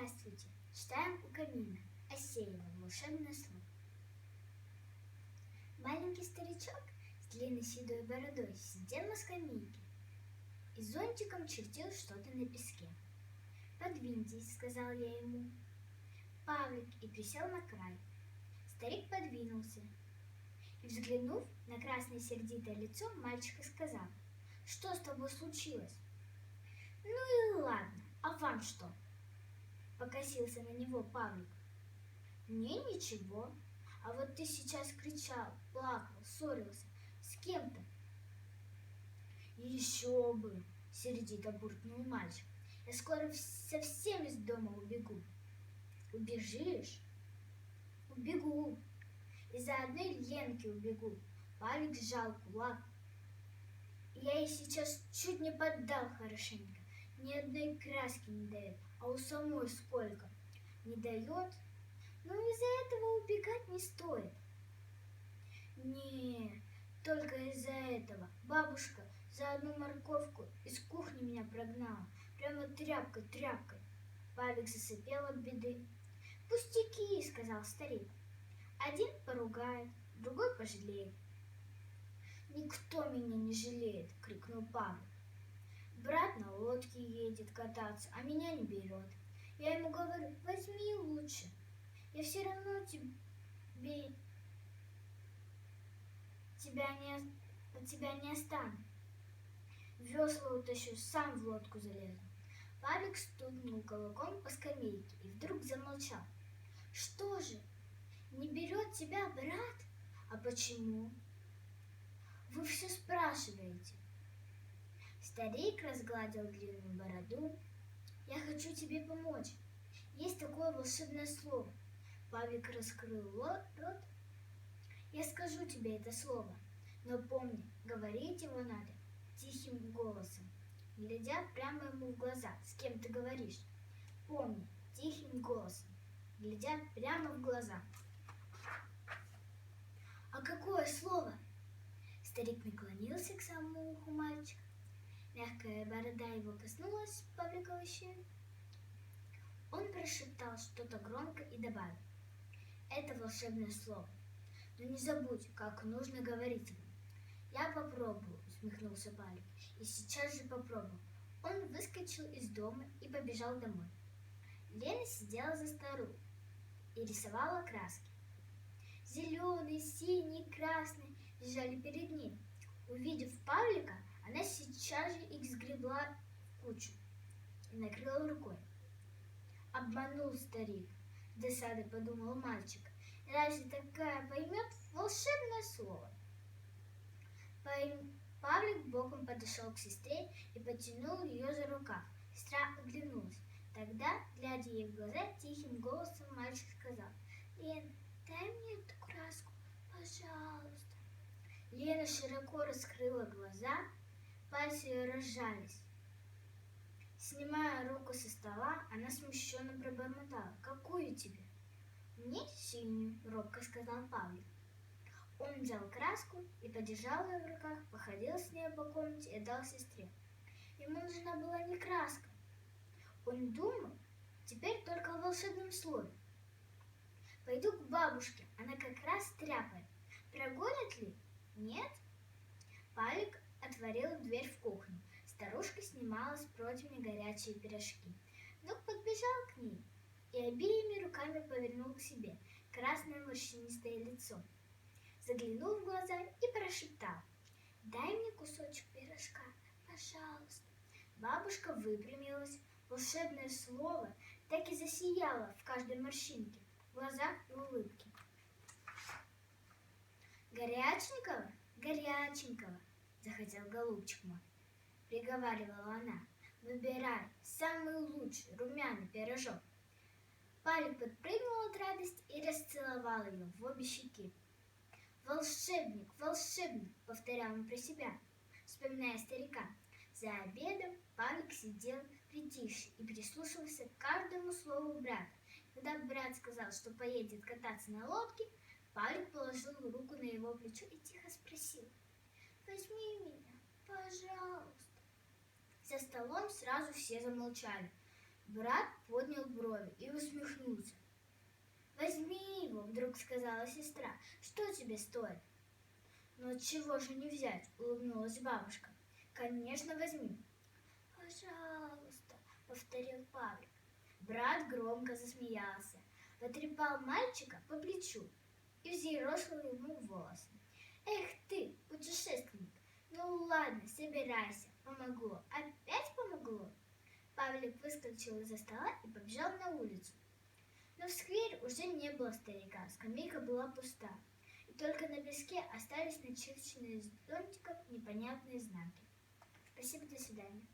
Здравствуйте! Читаем у камина. Асеева. Волшебное слово. Маленький старичок с длинной седой бородой сидел на скамейке и зонтиком чертил что-то на песке. «Подвиньтесь», — сказал я ему. Павлик и присел на край. Старик подвинулся и, взглянув на красное сердитое лицо, мальчика сказал: «Что с тобой случилось?» «Ну и ладно, а вам что?» Покосился на него Павлик. «Мне ничего. А вот ты сейчас кричал, плакал, ссорился. С кем-то?» «Еще бы!» — сердито буркнул мальчик. «Я скоро совсем из дома убегу». «Убежишь?» «Убегу. Из-за одной Ленки убегу». Павлик сжал кулак. «Я ей сейчас чуть не поддал хорошенько. Ни одной краски не дает, а у самой сколько. Не дает? Но из-за этого убегать не стоит». «Не, только из-за этого. Бабушка за одну морковку из кухни меня прогнала. Прямо тряпкой. Павлик засыпел от беды. «Пустяки», — сказал старик. «Один поругает, другой пожалеет». «Никто меня не жалеет», — крикнул Павлик. «Брат на лодке едет кататься, а меня не берет. Я ему говорю: возьми лучше. Я все равно тебя не остану. Весла утащу, сам в лодку залезу». Павлик стукнул кулаком по скамейке и вдруг замолчал. «Что же, не берет тебя брат? А почему? Вы все спрашиваете». Старик разгладил длинную бороду. «Я хочу тебе помочь. Есть такое волшебное слово». Павлик раскрыл рот. «Я скажу тебе это слово, но помни, говорить его надо тихим голосом, глядя прямо ему в глаза. С кем ты говоришь? Помни, тихим голосом, глядя прямо в глаза». «А какое слово?» Старик наклонился к самому уху мальчика. Мягкая борода его коснулась Павликовой щеки. Он прошептал что-то громко и добавил: «Это волшебное слово. Но не забудь, как нужно говорить его». «Я попробую», — усмехнулся Павлик. И сейчас же попробовал. Он выскочил из дома и побежал домой. Лена сидела за столом и рисовала краски. Зеленые, синие, красные лежали перед ней. Увидев Павлика, она сейчас же их сгребла в кучу и накрыла рукой. «Обманул старик», — с досадой подумал мальчик. «Разве такая поймет волшебное слово?» Павлик боком подошел к сестре и потянул ее за рукав. Сестра оглянулась. Тогда, глядя ей в глаза, тихим голосом мальчик сказал: «Лен, дай мне эту краску, пожалуйста». Лена широко раскрыла глаза, пальцы ее разжались. Снимая руку со стола, она смущенно пробормотала: «Какую тебе?» «Мне синюю», — робко сказал Павлик. Он взял краску и подержал ее в руках, походил с ней по комнате и дал сестре. Ему нужна была не краска. Он думал теперь только о волшебном слове. «Пойду к бабушке, она как раз стряпает. Прогонит ли? Нет?» Павлик отворил дверь в кухню. Старушка снимала с противня горячие пирожки. Внук подбежал к ней и обеими руками повернул к себе красное морщинистое лицо. Заглянул в глаза и прошептал: «Дай мне кусочек пирожка, пожалуйста». Бабушка выпрямилась. Волшебное слово так и засияло в каждой морщинке, в глазах и улыбке. «Горяченького? Горяченького!» — захотел голубчик мой, — приговаривала она. «Выбирай самый лучший румяный пирожок». Павлик подпрыгнул от радости и расцеловал ее в обе щеки. «Волшебник, волшебник!» — повторял он про себя, вспоминая старика. За обедом Павлик сидел притихший и прислушивался к каждому слову брата. Когда брат сказал, что поедет кататься на лодке, Павлик положил руку на его плечо и тихо спросил: «Возьми меня, пожалуйста». За столом сразу все замолчали. Брат поднял брови. брови и усмехнулся. «Возьми его», — вдруг сказала сестра. «Что тебе стоит?» «Ну отчего же не взять?» — улыбнулась бабушка. «Конечно, возьми». «Пожалуйста», — повторил Павлик. Брат громко засмеялся, потрепал мальчика по плечу и взъерошил ему волосы. «Эх ты, путешественник! Ну ладно, собирайся, помогу». Опять помогло? Павлик выскочил из-за стола и побежал на улицу. Но в сквере уже не было старика, скамейка была пуста, и только на песке остались начерченные зонтиком непонятные знаки. Спасибо, до свидания.